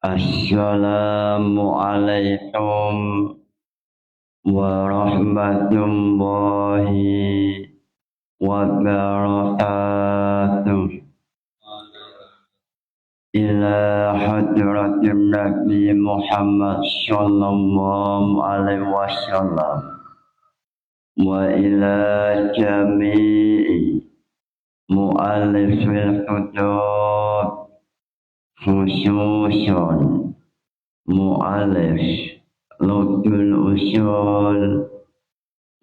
Assalamualaikum warahmatullahi wabarakatuh. Ila hadratin Nabi Muhammad sallallahu alaihi wasallam wa ila jami'i mu'allifil kutub khususun mu'allif Lugul Usul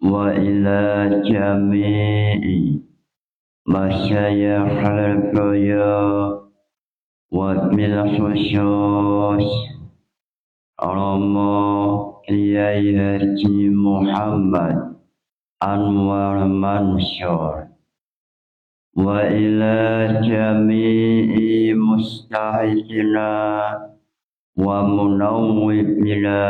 wa ila jami'i masyayikhil quyub wa bil khusus Romo Kiai Haji Muhammad Anwar Mansur wa ila jami'i mustahidina wa munawwibina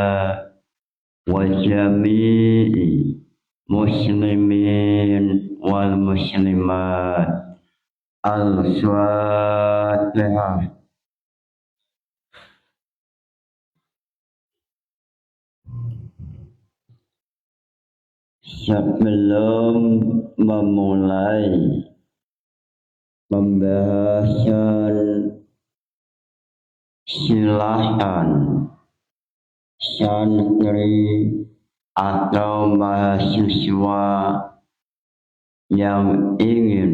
wa jami'i muslimin wal muslimat. Al-Fatihah. Sebelum memulai pembahasan, silahkan santri atau mahasiswa yang ingin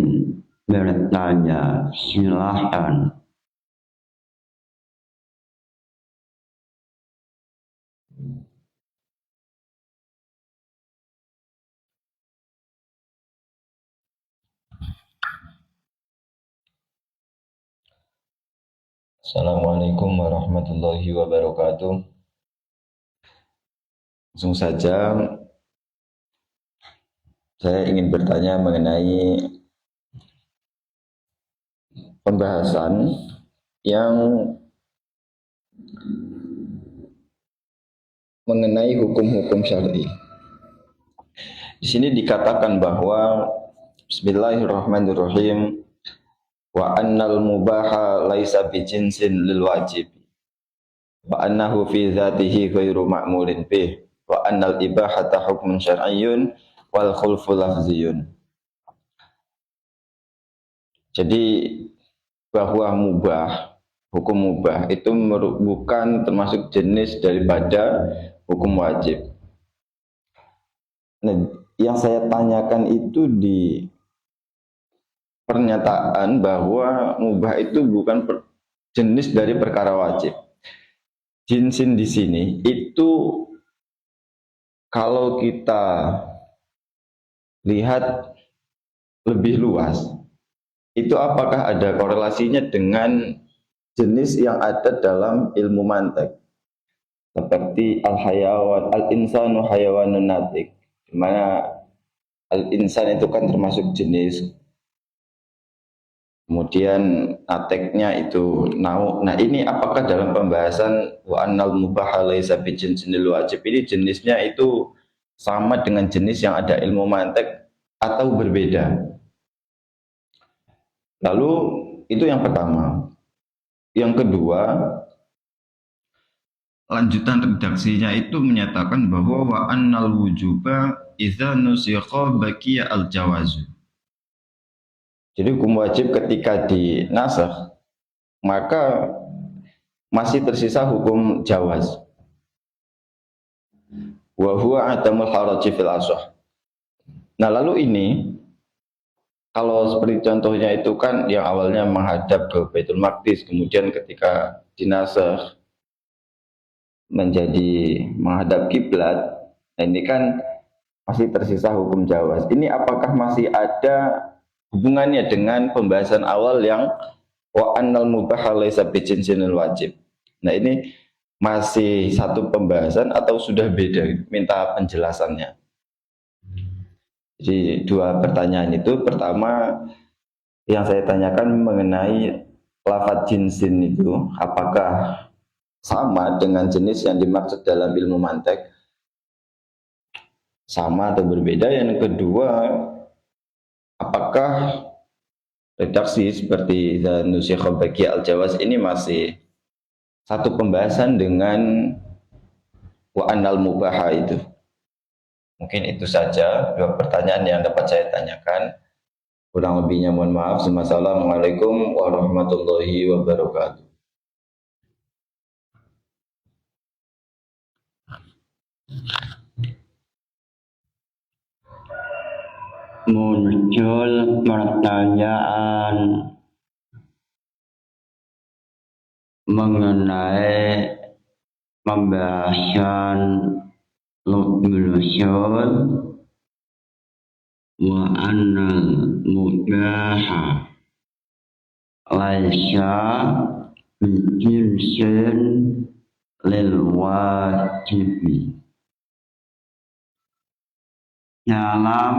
bertanya, silahkan. Assalamualaikum warahmatullahi wabarakatuh. Langsung saja, saya ingin bertanya mengenai pembahasan yang mengenai hukum-hukum syar'i. Di sini dikatakan bahwa Bismillahirrahmanirrahim, wa annal mubaha laisa bijinsin lil wajib wa annahu fi dzatihi ghairu ma'mulin bih wa annal ibahata hukmun syar'iyyun wal khulfu lafziyun. Jadi bahwa hukum mubah itu bukan termasuk jenis daripada hukum wajib. Nah, yang saya tanyakan itu di pernyataan bahwa mubah itu bukan jenis dari perkara wajib. Jinsin di sini itu kalau kita lihat lebih luas, itu apakah ada korelasinya dengan jenis yang ada dalam ilmu mantik, seperti al-hayawan, al-insanu hayawanun natik, di mana al-insan itu kan termasuk jenis. Kemudian ateknya itu nau. Nah, ini apakah dalam pembahasan wa annal mubaha laisa bijinsil wajib ini jenisnya itu sama dengan jenis yang ada ilmu mantik atau berbeda? Lalu itu yang pertama. Yang kedua, lanjutan redaksinya itu menyatakan bahwa wa annal wujuba idza nusikha baqiya al jawazu. Jadi hukum wajib ketika dinasakh maka masih tersisa hukum jawaz. Wa huwa adamul haraji fil ashah. Nah, lalu ini kalau seperti contohnya itu kan yang awalnya menghadap ke Baitul Maqdis, kemudian ketika dinasakh menjadi menghadap kiblat. Nah, ini kan masih tersisa hukum jawaz. Ini apakah masih ada hubungannya dengan pembahasan awal yang wa annal mubaha laisa bijinsil wajib? Nah, ini masih satu pembahasan atau sudah beda? Minta penjelasannya. Jadi dua pertanyaan itu. Pertama yang saya tanyakan mengenai lafadz jinsin itu apakah sama dengan jenis yang dimaksud dalam ilmu mantik, sama atau berbeda? Yang kedua, apakah redaksi seperti nusikha baqiya al jawaz ini masih satu pembahasan dengan wa annal mubaha itu. Mungkin itu saja dua pertanyaan yang dapat saya tanyakan. Kurang lebihnya mohon maaf. Assalamualaikum warahmatullahi wabarakatuh. Muncul pertanyaan mengenai pembahasan lukmul usul wa annal mubaha laisa bijinsin lil wajibi. Dalam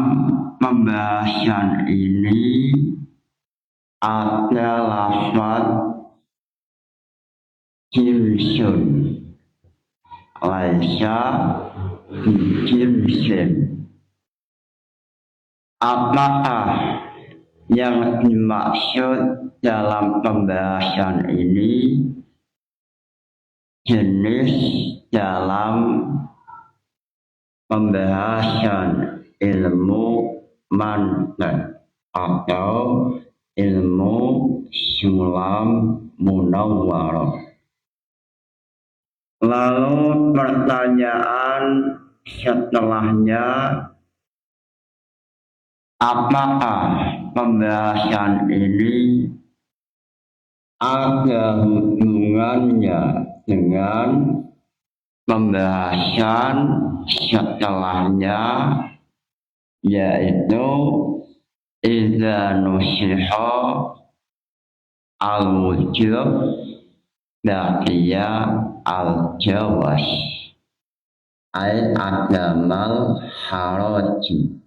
pembahasan ini ada lafaz jinsun laisa bijinsin. Apakah yang dimaksud dalam pembahasan ini jenis dalam pembahasan ilmu mantiq atau ilmu sulam munawwarah. Lalu pertanyaan setelahnya, apakah pembahasan ini ada hubungannya dengan pembahasan setelahnya, yaitu idza nusiha al-wujub baqiya al-jawaz ay adamal haraji.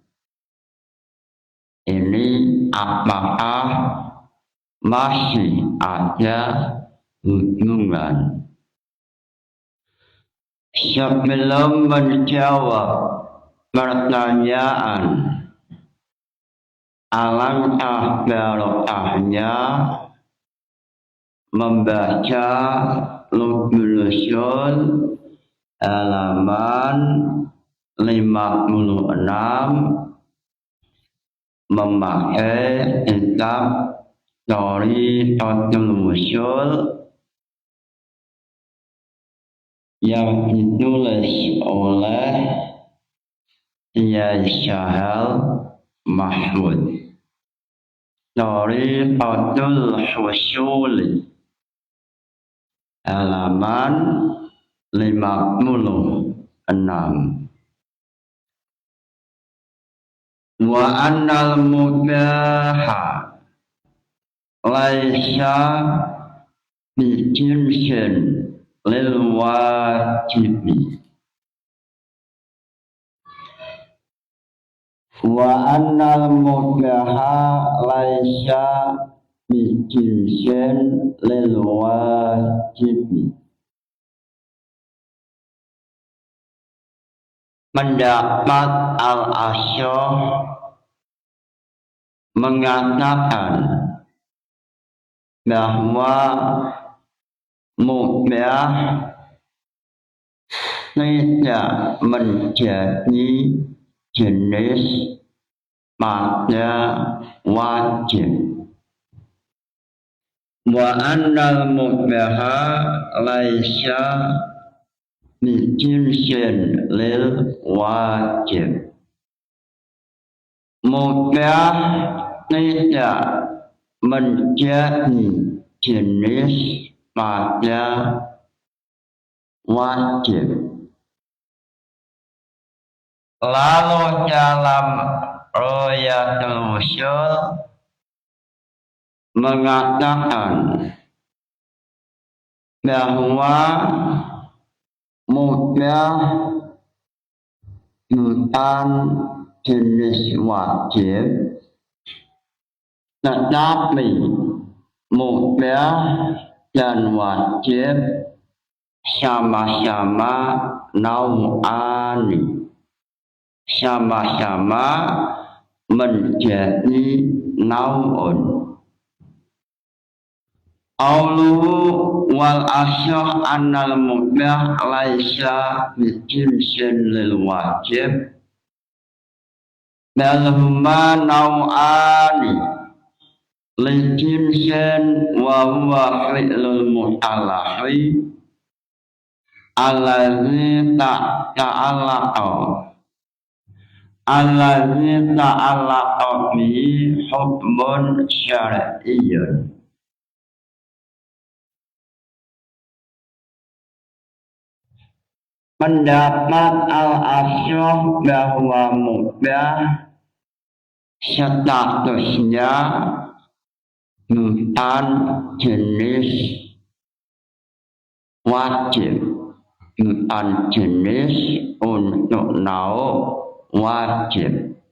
Ini apakah masih ada hubungan? Sebelum menjawab pertanyaan, alangkah barokahnya membaca lukmul usul halaman 56 memakai kitab Thariqatul Usul yang ditulis oleh Syekh Syahal Mahmud. Thariqatul Usul halaman 56. Wa annal mubaha laisa bijinsin lil wajibi. Wa annal mubaha laisa bijinsin lil wajibi. Pendapat Al-Asy'ari mengatakan bahwa mubah tidak menjadi jenis pada wajib. Wa annal mubaha laisa bijinsin lil wajib. Mubah tidak menjadi jenis pada wajib. Lalu dalam Royatul Usul mengatakan bahwa mubah bukan jenis wajib, tetapi mubah dan wajib sama-sama nau'ani, sama-sama menjadi nau'un. Qawluhu wal asyah annal mubah laisa bijinsin lil wajib bal huma naw'ani lijinsin wa huwa fi'lul mutalahi allazi ta'allaqa bihi hukmun syar'iyyun. Pendapat al-asyah bahwa mubah statusnya bukan jenis wajib, bukan jenis untuk nau wajib,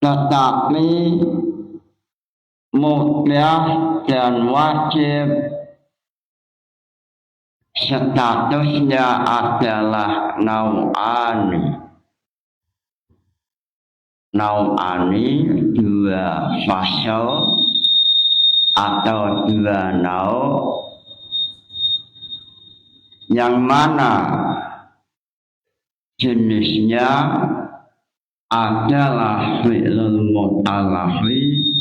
tetapi mubah dan wajib statusnya adalah nau'ani dua fasal atau dua nau, yang mana jenisnya adalah fi'lul mutalahi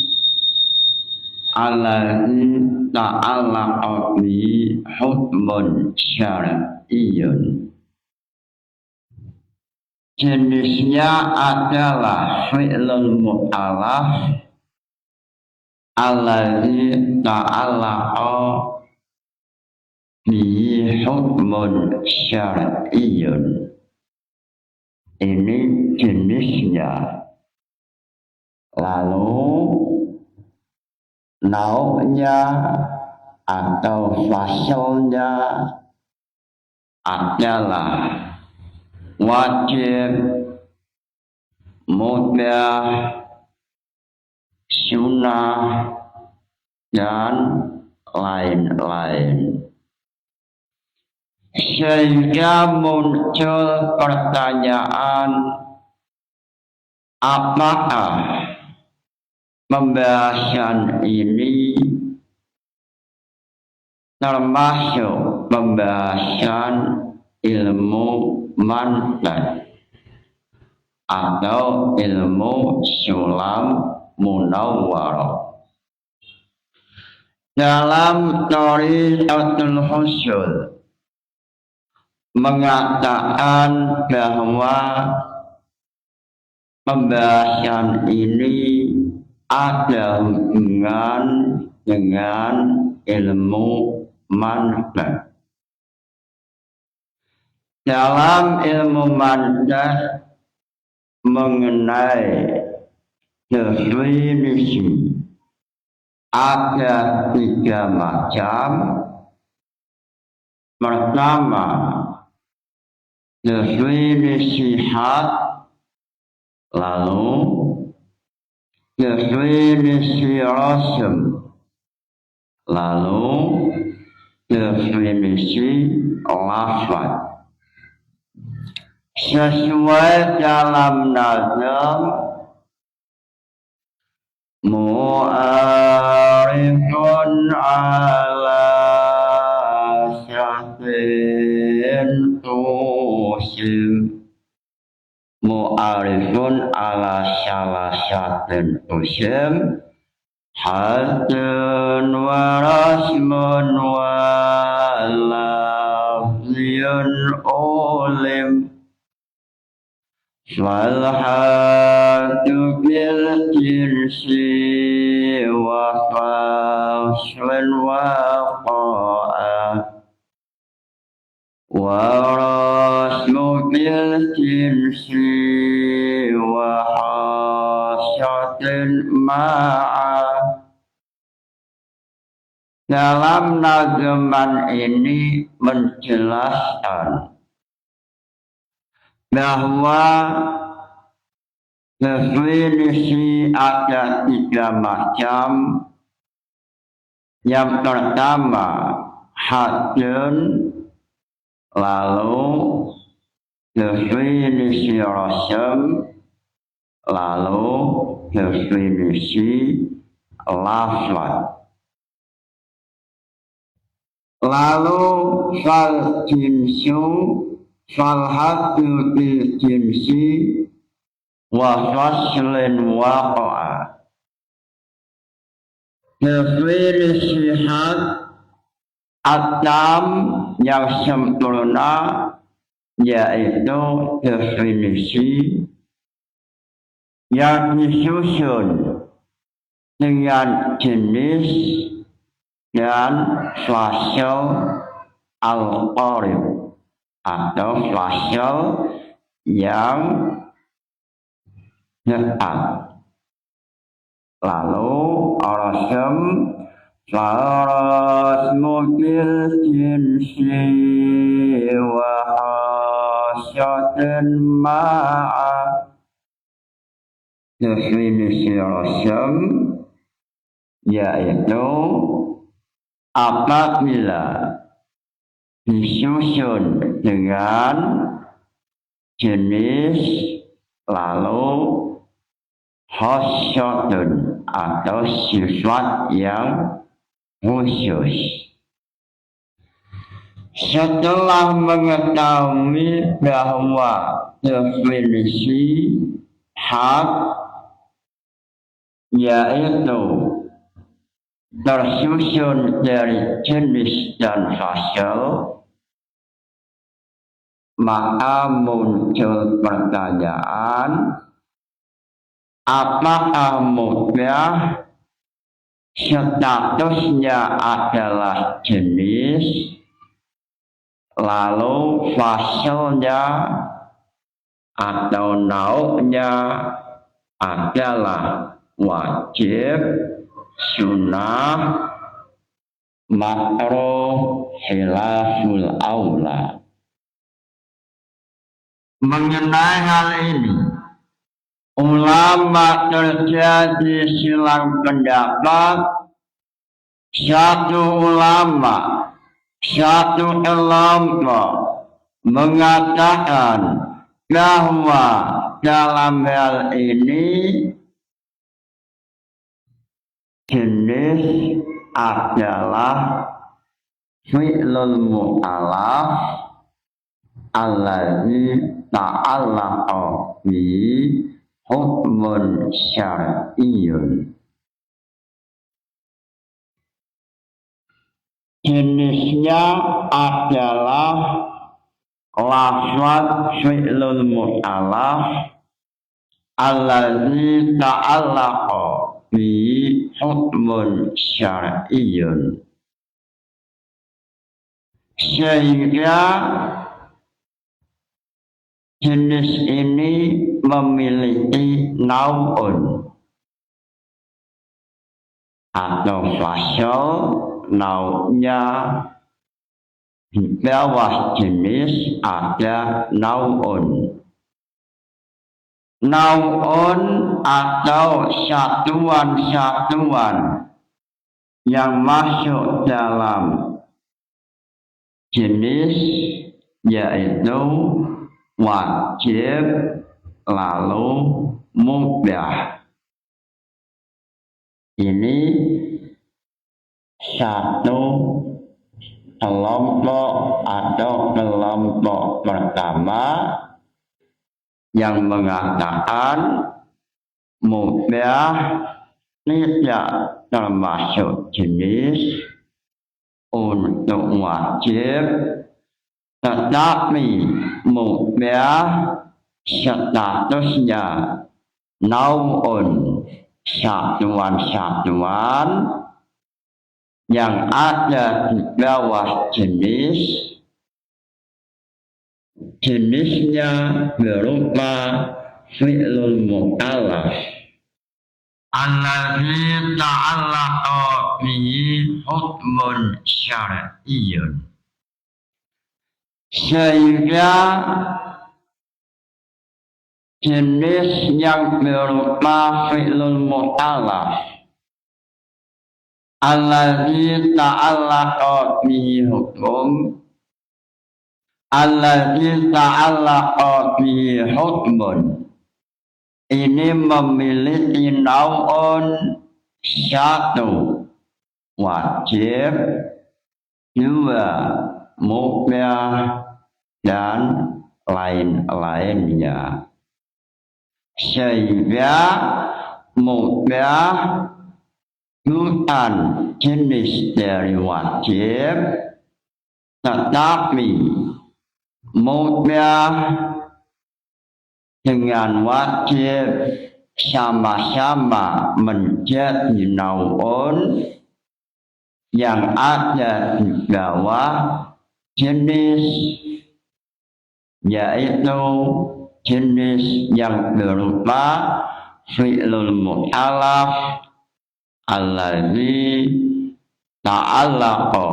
allazi ta'allaqa bi hukmun syar'iyyun. Jenisnya adalah fi'lul mutalaf allazi ta'allaqa bi hukmun syar'iyyun. Ini jenisnya. Lalu nau'nya atau fasalnya adalah wajib, mubah, sunnah, dan lain-lain. Sehingga muncul pertanyaan, apakah pembahasan ini termasuk pembahasan ilmu mantiq atau ilmu sulam munawwarah? Dalam Thariqatul Husul mengatakan bahwa pembahasan ini ada hubungan dengan ilmu mantiq. Dalam ilmu mantiq mengenai definisi ada tiga macam. Pertama, definisi had, lalu definisi rasm, lalu definisi lafaz. Sesuai dalam nazam, mu'arifun ala syahsin usim, mu'arifun ala syahsin usim, hadun wa rasmun wa lafziyun ulim, falhadu bil jinsi wa faslun wa qa'a, wa rasmu bil jinsi wa hasyatin ma'a. Dalam nazaman ini menjelaskan bahwa definisi ada tiga macam. Yang pertama hadun, lalu definisi rasm, lalu definisi lafaz. Lalu fal jinsu fal hadu bil jinsi wa faslin waqa'a. Definisi atam yang sempurna yaitu definisi yang disusun dengan jenis dan fasil al-qarib atau fasil yang dekat. Lalu rasm farasmu bil jinsi wa hasyatin ma'a. Definisi rasm yaitu apabila disusun dengan jenis lalu khasyatun atau sifat yang khusus. Setelah mengetahui bahwa definisi hak yaitu tersusun dari jenis dan fasil, maka muncul pertanyaan, apakah mubah statusnya adalah jenis, lalu fasilnya atau nau'nya adalah wajib, sunnah, makruh, khilaful aula. Mengenai hal ini, ulama terjadi silang pendapat. Satu ulama, satu kelompok mengatakan bahwa dalam hal ini jenis adalah fi'lul mu'alaf alladzi ta'allaqa bi hukmun syar'iyyun. Jenisnya adalah lafaz fi'lul mu'alaf alladzi ta'allaqa bi hukmun syar'iyyun. Sehingga jenis ini memiliki nau'un atau fasil, nau'nya di bawah jenis ada nau'un. Nau'un atau satuan-satuan yang masuk dalam jenis yaitu wajib lalu mubah. Ini satu kelompok atau kelompok pertama yang mengatakan mubah tidak termasuk jenis untuk wajib, tetapi mubah statusnya nau'un, satuan-satuan yang ada di bawah jenis, jenisnya berupa fi'lul mu'allaf alladzi ta'allaqa bihi hukmun syar'iyyun. Sehingga jenis yang berupa fi'lul mu'allaf alladzi ta'allaqa bihi hukum, alladzi ta'allaqa bihi hukmun, ini memiliki nau'un, satu wajib, dua mu'miyah dan lain-lainnya. Sehingga mu'miyah bukan jenis dari wajib, tetapi mu'miyah dengan wajib sama-sama menjadi naun yang ada di bawah jenis, yaitu jenis yang berupa fi'lul mu'alaf alladzi ta'allaqa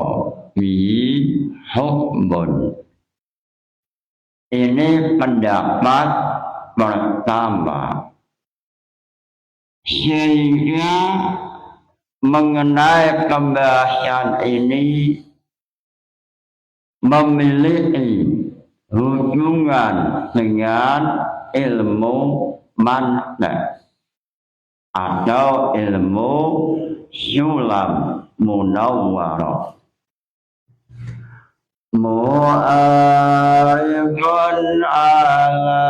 bihi hukmun. Ini pendapat pertama. Sehingga mengenai pembahasan ini memiliki hubungan dengan ilmu mantiq atau ilmu sulam munawwarah. Mu'arifun ala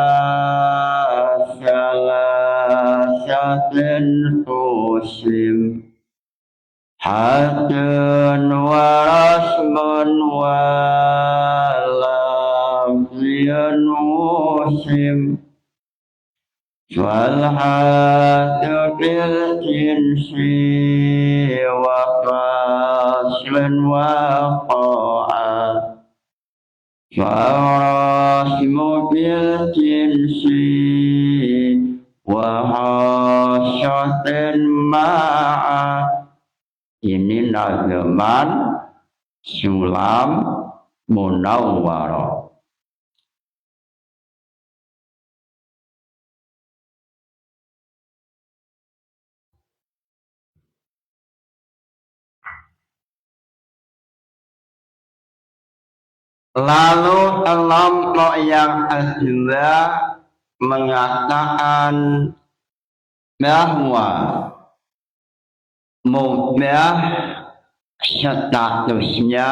salasatin usim hadun wa rasmun wa lafziyun usim wal hadu bil jinsi wa faslun wa qa'a Farasmu bil jinsi wa hasyatin ma'a. Ini nazaman sulam munawwarah. Lalu kelompok yang kedua mengatakan bahwa mu'miyah statusnya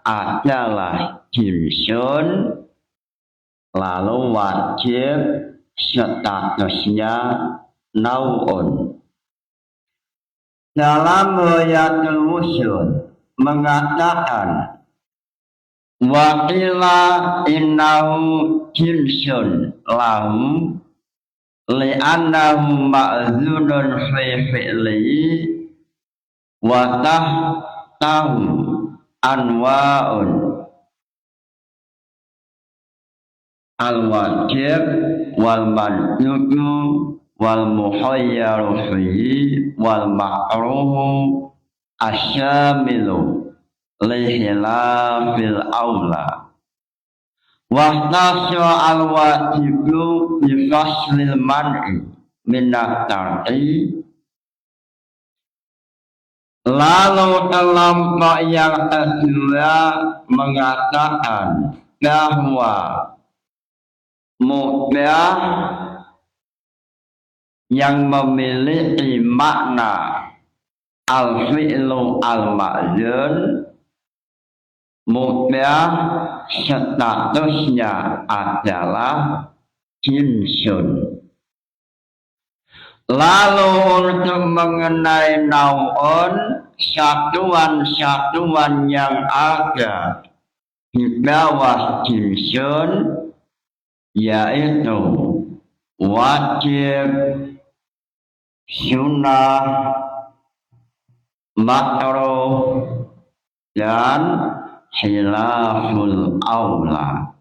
adalah jinsun, lalu wajib statusnya nau'un. Dalam Ghayatul Wusul mengatakan wa qila innahu jinsun lahu li'annahu ma'zunun fi fi'li wa tahtahu anwa'un al-wajib wal mandubu wal muhayyaru fihi wal ma'ruhu asyamilu lihilafil aula wahtasya al-wajibu bifaslil man'i minat tar'i. Lalu kelompok yang kedua mengatakan bahwa mu'miyah yang memiliki makna al-fi'lu al-ma'zun, mu'miyah statusnya adalah jinsun. Lalu untuk mengenai nau'un, satuan-satuan yang ada di bawah jinsun, yaitu wajib, sunnah, makruh, dan khilaful aula.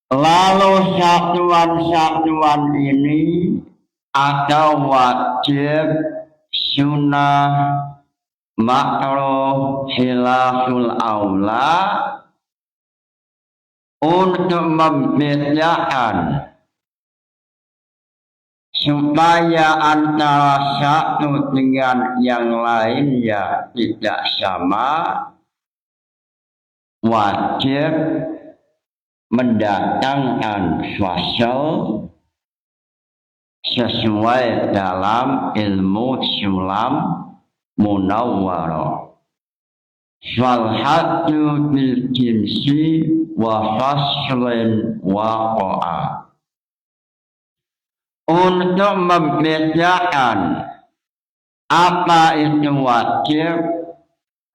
Lalu satuan-satuan ini ada wajib, sunnah, makruh, khilaful aula untuk membedakan supaya antara satu dengan yang lainnya tidak sama. Wajib mendatangkan fasal sesuai dalam ilmu sulam munawwarah. Fal haddu bil jinsi wa faslin waqa'a. Untuk membedakan apa itu wajib,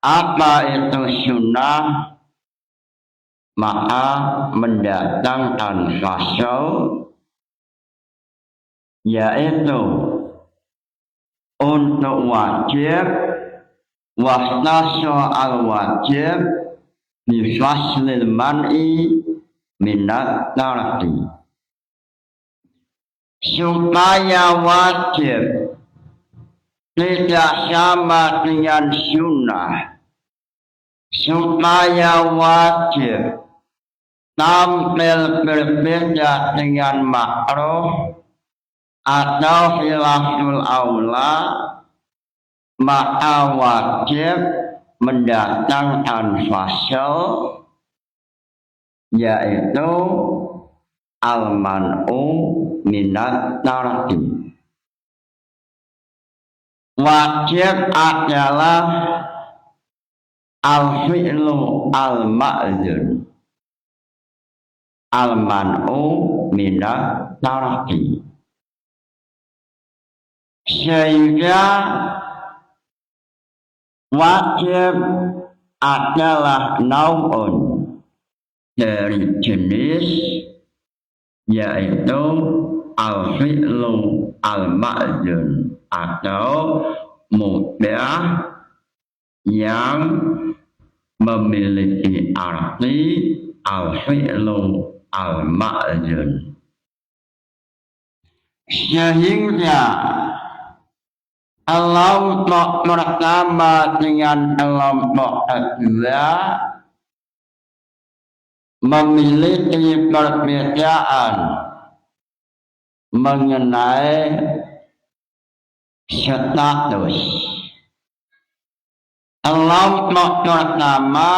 apa itu sunnah, maka mendatangkan fasal, yaitu untuk wajib wahnasya al-wajib bifaslil man'i minat tarki, supaya wajib tidak sama dengan sunnah, supaya wajib tampil berbeda dengan makruh atau khilaful aula, maka wajib mendatangkan fasal, yaitu al-man'u minat tarki. Wajib adalah al-fi'lu al-ma'zun, al-man'u minat tarki. Sehingga wajib adalah nau'un dari jenis, yaitu al-fi'lu al-ma'zun atau mubah yang memiliki arti al-fi'lu al-ma'zun. Sehingga kelompok pertama dengan kelompok kedua memiliki perbedaan mengenai status. Kelompok pertama,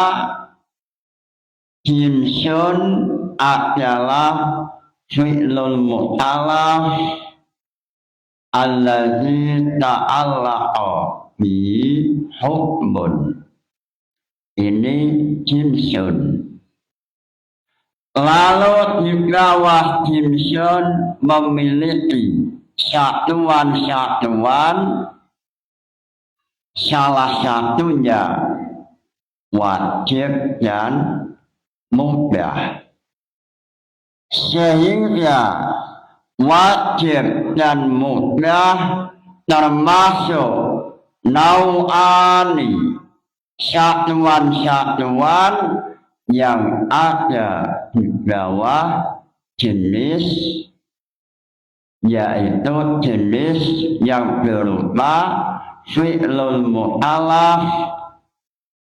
jinsun adalah fi'lul mu'talaf alladzi ta'allaqa bi hukmun. Ini jinsun. Lalu di bawah jinsun memiliki satuan-satuan, salah satunya wajib dan mubah. Sehingga wajib dan mubah termasuk nau'ani, satuan-satuan yang ada di bawah jenis, yaitu jenis yang berupa fi'lul mu'talaf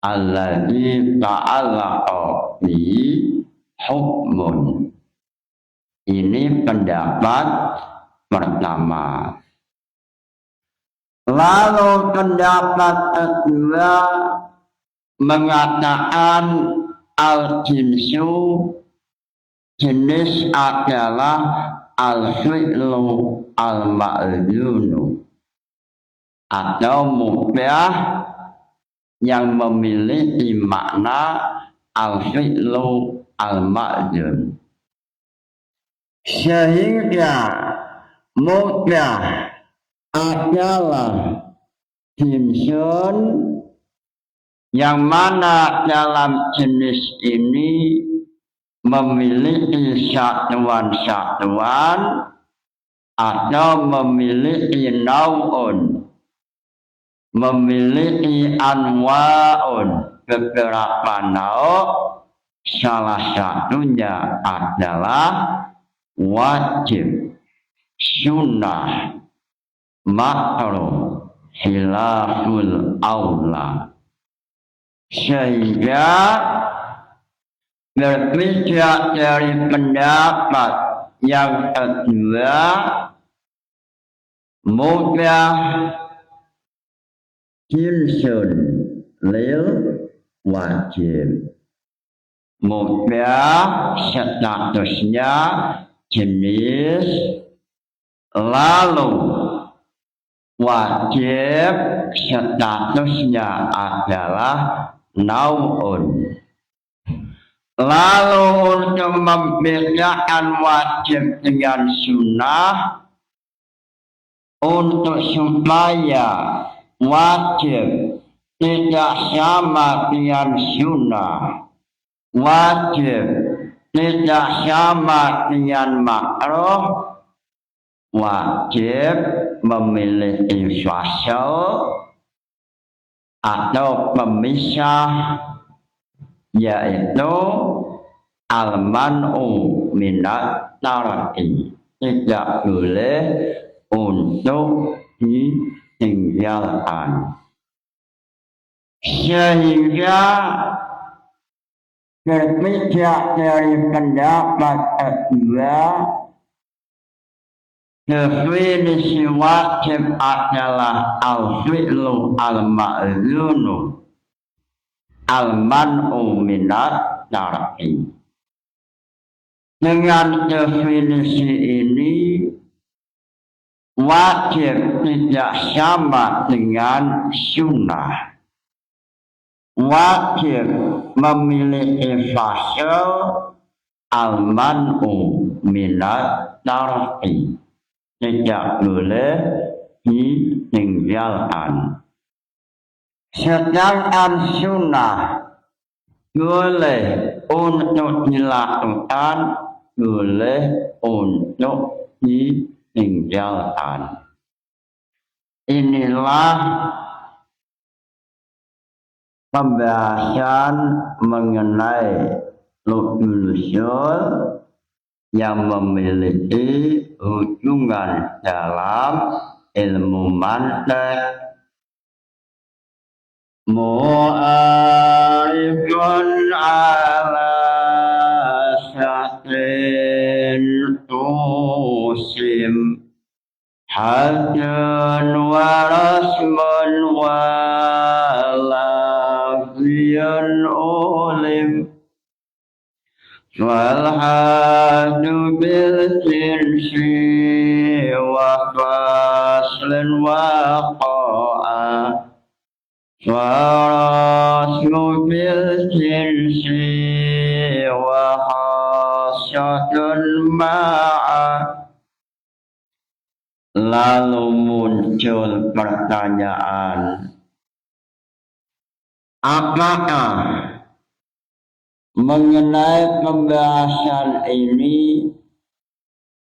alladzi ta'allaqa bi hukmun. Ini pendapat pertama. Lalu pendapat kedua mengatakan al-jinsu, jenis adalah al-fi'lu al-ma'zunu atau mubah yang memiliki makna al-fi'lu al-ma'zun. Sehingga mubah adalah jinsun yang mana dalam jenis ini memiliki satuan-satuan atau memiliki nau'un, memiliki anwa'un, beberapa nau', salah satunya adalah wajib, sunnah, makruh, khilaful aula. Sehingga berbeda dari pendapat yang kedua, mubah jinsun lil wajib. Mubah statusnya jenis, lalu wajib statusnya adalah nau'un. Lalu untuk membedakan wajib dengan sunnah, untuk supaya wajib tidak sama dengan sunnah, wajib tidak sama dengan makruh, wajib memiliki fasal atau pemisah, yaitu al-man'u minat taraki, tidak boleh untuk ditinggalkan. Sehingga berbeda dari pendapat kedua, definisi wajib adalah al-fi'lu al-ma'zunu al-man'u minat taraki. Dengan definisi ini, wajib tidak sama dengan sunnah. Wajib memiliki fasal al-man'u minat taraki, tidak boleh ditinggalkan. Sedangkan sunnah boleh untuk dilakukan, boleh untuk ditinggalkan. Inilah pembahasan mengenai ruknul usul yang memiliki hubungan dalam ilmu mantiq. Mu'arifun ala syatin tusim hadun wa rasmun wa lafiyun ulim wal hadu bil jinsi wa faslin wa qa'a warasmu bil jinsi wa khasyatun ma'a. Lalu muncul pertanyaan, apakah mengenai pembahasan ini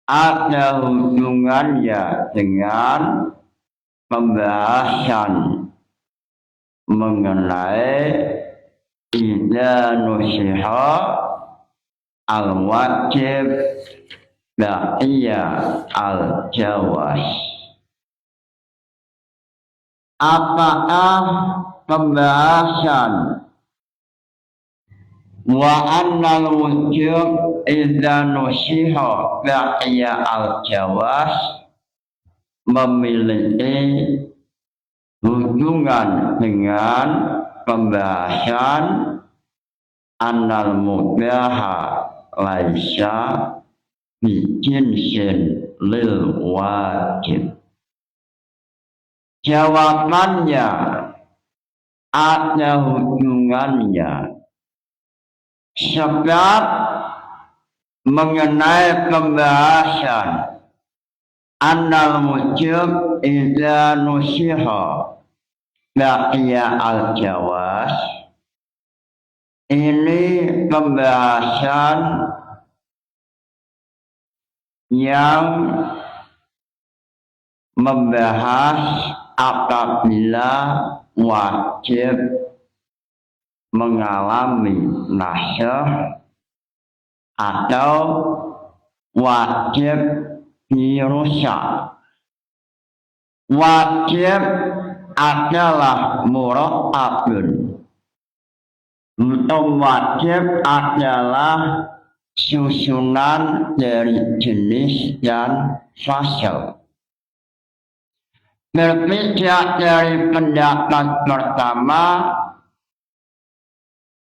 ada hubungannya dengan pembahasan mengenai idza nusiha al-wajib baqiya al-jawaz? Apakah pembahasan wa annal wujub idza nusiha baqiya al-jawaz memiliki hubungan dengan pembahasan annal mubaha laisa bijinsin lil wajib? Jawabannya ada hubungannya, sebab mengenai pembahasan annal wujub idza nusiha baqiya al-jawaz, ini pembahasan yang membahas apabila wajib mengalami nasyah atau wajib dirusak. Wajib adalah murakkabun. Wajib adalah susunan dari jenis dan fasal. Berbeda dari pendapat pertama,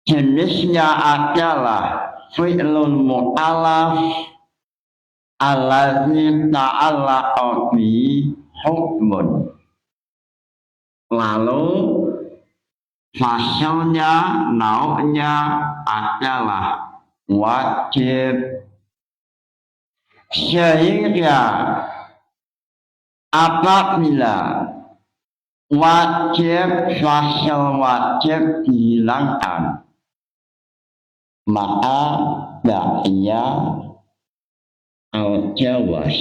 jenisnya adalah fi'lul mu'allaf alladzi ta'allaqa bi hukmun. Lalu fasalnya, nau'nya adalah wajib. Sehingga apabila fasal wajib dihilangkan, maka da'iyya al-jawaz.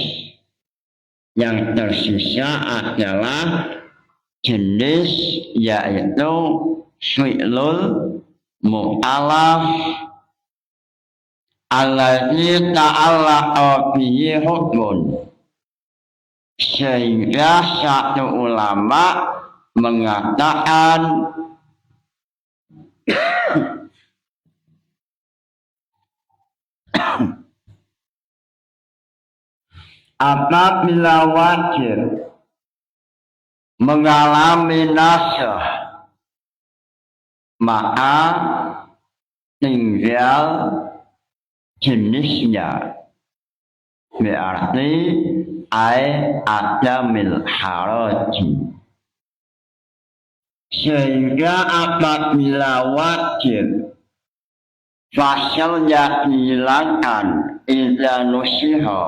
Yang tersisa adalah jenis, yaitu fi'lul mu'alaf alladzi ta'allaqa bihi hukmun. Sehingga satu ulama mengatakan apabila wajib mengalami nasakh, maka tinggal jenisnya, berarti adamil haraji. Sehingga apabila wajib fasalnya dihilangkan, idza nusiha,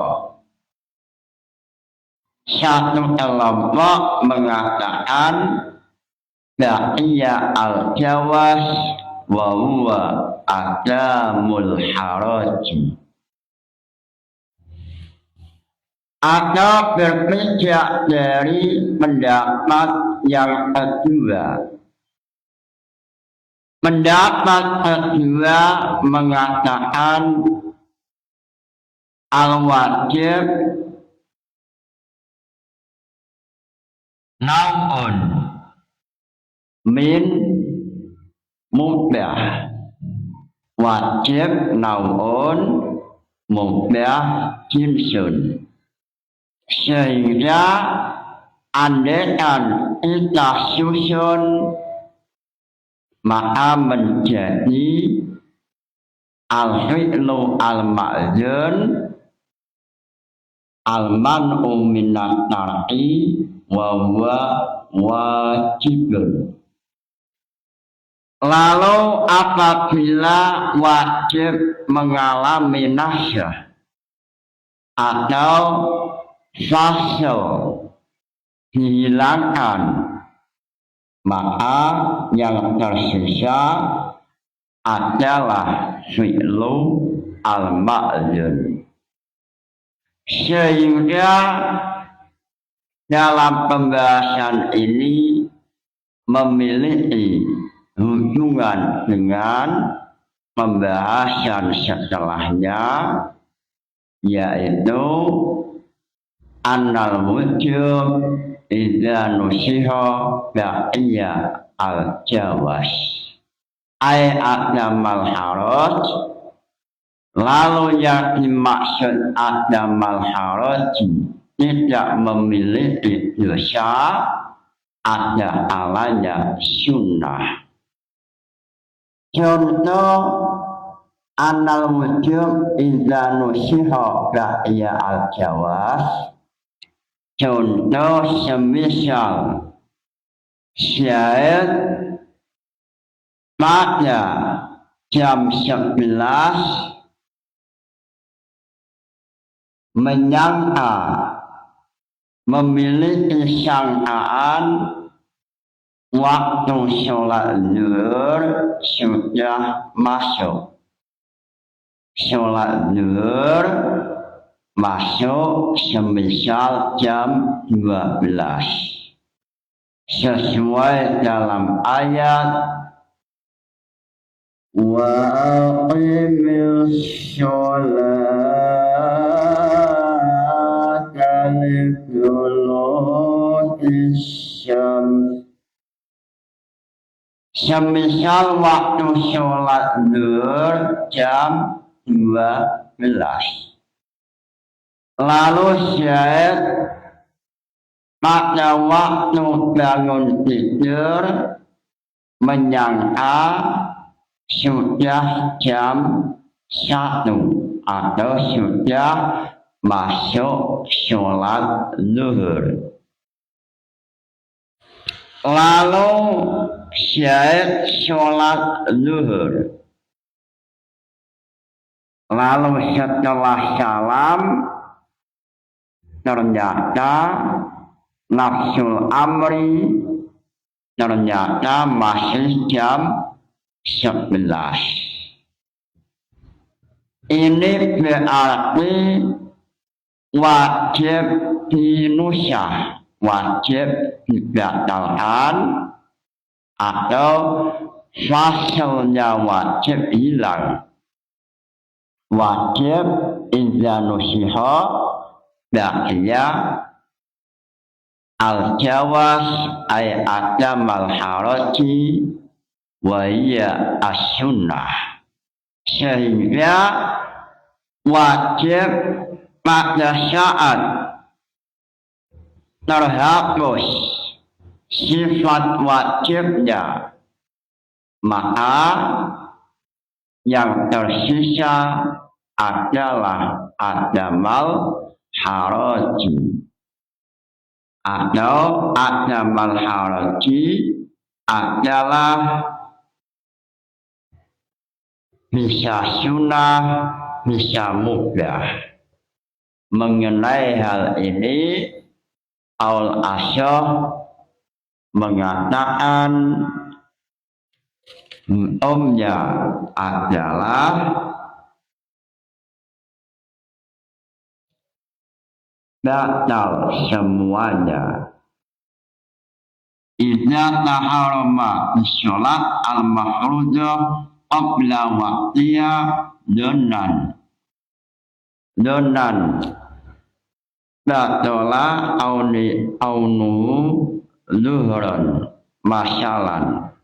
satu kelompok mengatakan ba'iyya al-jawaz wa huwa adamul haraji. Atau berbeda dari pendapat yang kedua. Pendapat kedua mengatakan al-wajib nau'un min mubah. Wajib nau'un mubah jinsun. Sehingga andaikan kita susun, maka menjadi al-fi'lu al-ma'zun al-man'u minat tar'i wa huwa wajibun. Lalu apabila wajib mengalami nasyah atau fasal dihilangkan, maka yang tersisa adalah fi'lu al-ma'zun. Sehingga dalam pembahasan ini memiliki hubungan dengan pembahasan setelahnya, yaitu annal wujub idza nusiha ba'iyya al-jawaz ay adamal haraj. Lalu yang dimaksud adamal haraj tidak memiliki dosa, ada alanya sunnah. Contoh annal wujub idza nusiha ba'iyya al-jawaz. Contoh semisal syahid pada jam 11 menyangka, memiliki sangkaan waktu sholat zuhur sudah masuk. Sholat zuhur masuk semisal jam 12 sesuai dalam ayat wa aqimis sholata liduluki syams. Semisal waktu sholat zuhur jam 12. Lalu syahid pada waktu bangun tidur menyangka sudah jam 1 atau sudah masuk sholat zuhur. Lalu syahid sholat zuhur. Lalu setelah salam ternyata nafsul amri ternyata masih jam 11. Ini berarti wajib dinusah, wajib dibatalkan atau fasilnya wajib hilang. Wajib idza nusiha baqiya al-jawaz ay adam al-haraji wa hiya as-sunnah. Sehingga wajib pada saat terhapus sifat wajibnya, maka yang tersisa adalah adamal haraji, atau adamal haraji adalah bisa sunnah, bisa mubah. Mengenai hal ini, Al-Asy'ah mengatakan umumnya adalah batal semuanya. Idza taharama sholat al-mafruḍah qabla waqtiha donan batola aunu zuhran masalan.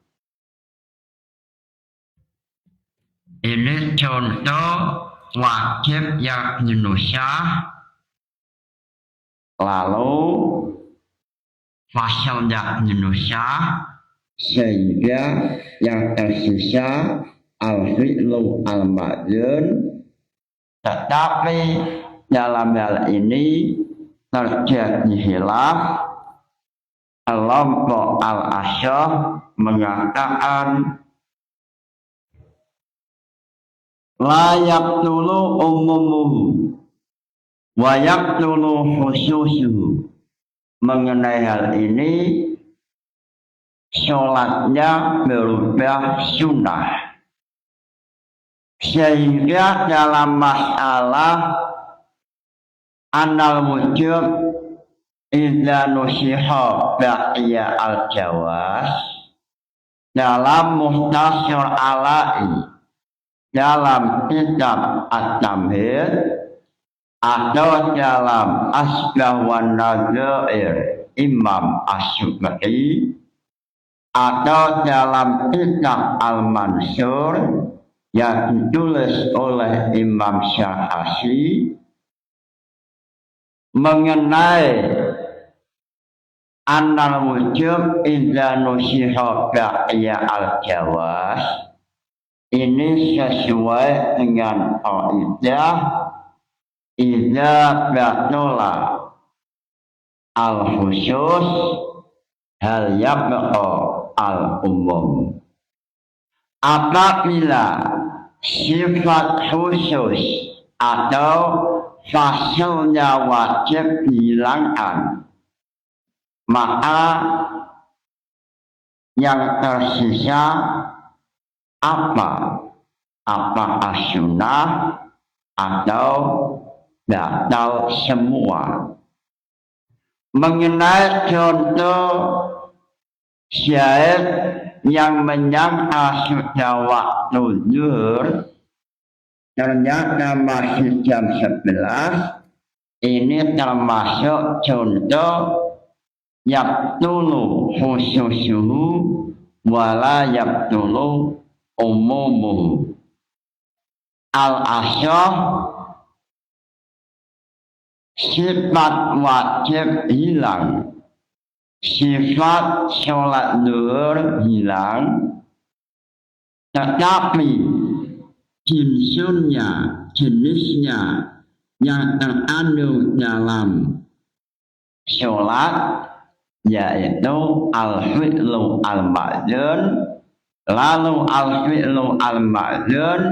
Ini contoh wajib yang dinusah, lalu fasilnya dinusah, sehingga yang tersisa al-fi'lu al-ma'dzun. Tetapi dalam hal ini terjadi khilaf. Kelompok Al-Asy'ah mengatakan la yaqtulu umumuhu wa yaqtulu khususuhu. Mengenai hal ini, sholatnya berubah sunnah. Sehingga dalam masalah anal wujub idza nusiha baqiya al-jawaz, dalam Mukhtasar Ala'i, dalam kitab At-Tamhid, atau dalam Asbah wan Nadzair Imam Asy-Syufi'i, atau dalam kitab Al-Mansur yang ditulis oleh Imam Syafi'i, mengenai annal wujub idza nusiha baqiya al-jawaz, ini sesuai dengan qaidah idza batala al-khusus hal yabqa al-umum. Apabila sifat khusus atau fasilnya wajib dihilangkan, maka yang tersisa apa? Apakah sunnah atau batal semua? Mengenai contoh syahid yang menyangka sudah waktu zuhur, ternyata masih jam 11, ini termasuk contoh yaqtulu khususuhu wala yaqtulu umumuhu. Al-Asy'ah sifat wajib hilang, sifat sholat zuhur hilang, tetapi jenisnya yang terkandung dalam sholat yaitu al-fi'lu al-ma'dzun. Lalu al-fi'lu al-ma'dzun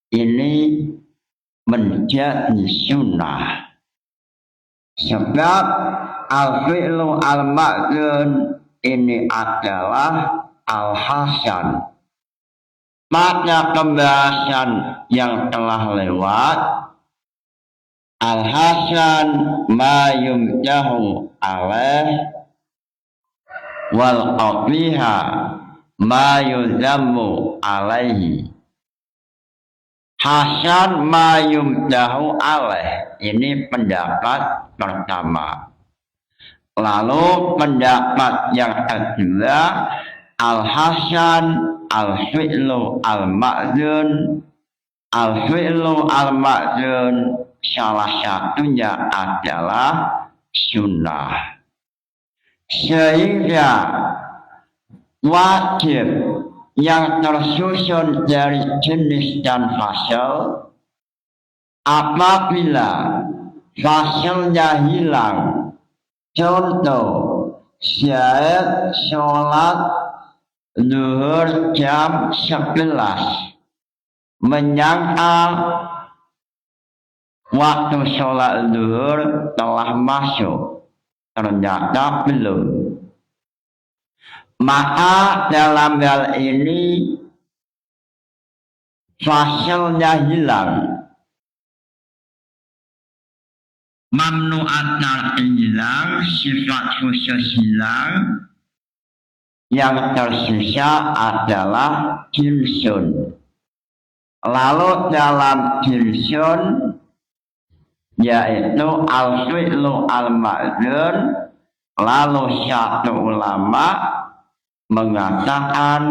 ini menjadi sunnah. Sebab al-fi'lu al-ma'dzun ini adalah al-hasan. Pada pembahasan yang telah lewat, al-hasan ma yumdahu alaih wal qabiha ma yuzammu alaihi. Hasan ma yumdahu alaih, ini pendapat pertama. Lalu pendapat yang kedua, al-hasan al-fi'lu al-ma'dzun. Al-fi'lu al-ma'dzun salah satunya adalah sunnah. Sehingga wajib yang tersusun dari jenis dan fasal, apabila fasalnya hilang, contoh syahid sholat zuhur jam 11, menyangka waktu sholat zuhur telah masuk, ternyata belum. Maka dalam hal ini fasalnya hilang, mamnu'at hilang, sifat khusus hilang, yang tersisa adalah jinsun. Lalu dalam jinsun yaitu al-fi'lu al-ma'dzun, lalu satu ulama mengatakan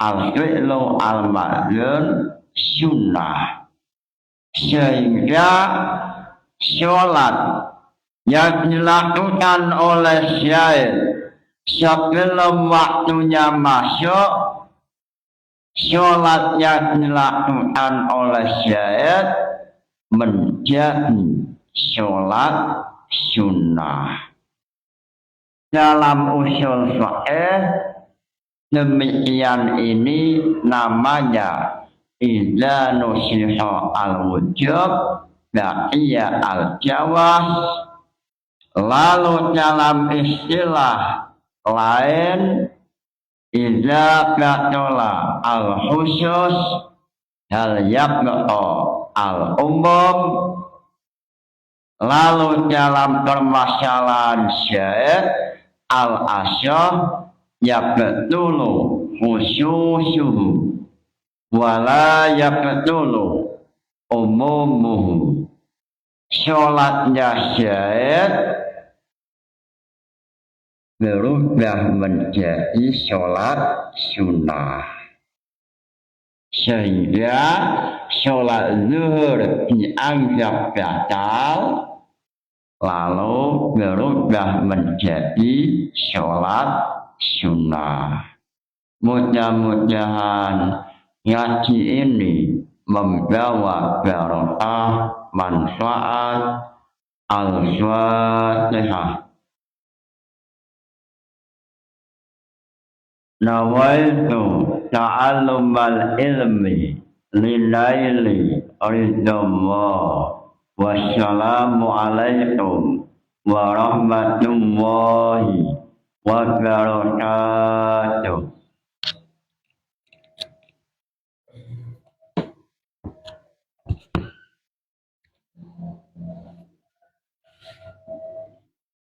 al-fi'lu al-ma'dzun sunnah. Sehingga sholat yang dilakukan oleh syahid sebelum waktunya masuk, sholat yang dilakukan oleh syahid menjadi sholat sunnah. Dalam usul fiqh demikian, ini namanya idza nusiha al-wujub baqiya al-jawaz. Lalu dalam istilah lain, idza batala al-khusus hal yabqa al-umum. Lalu dalam permasalahan syahid al-asyah yabtulu khususuhu wala yabtulu umumuhu. Sholatnya syahid berubah menjadi sholat sunnah, sehingga sholat zuhur dianggap batal, lalu berubah menjadi sholat sunnah. Mudah-mudahan ngaji ini membawa barokah, manfaat. Al-Fatihah. Nawaitu ta'allumal ilmi lillaili ridallah. Wassalamu alaikum warahmatullahi wabarakatuh.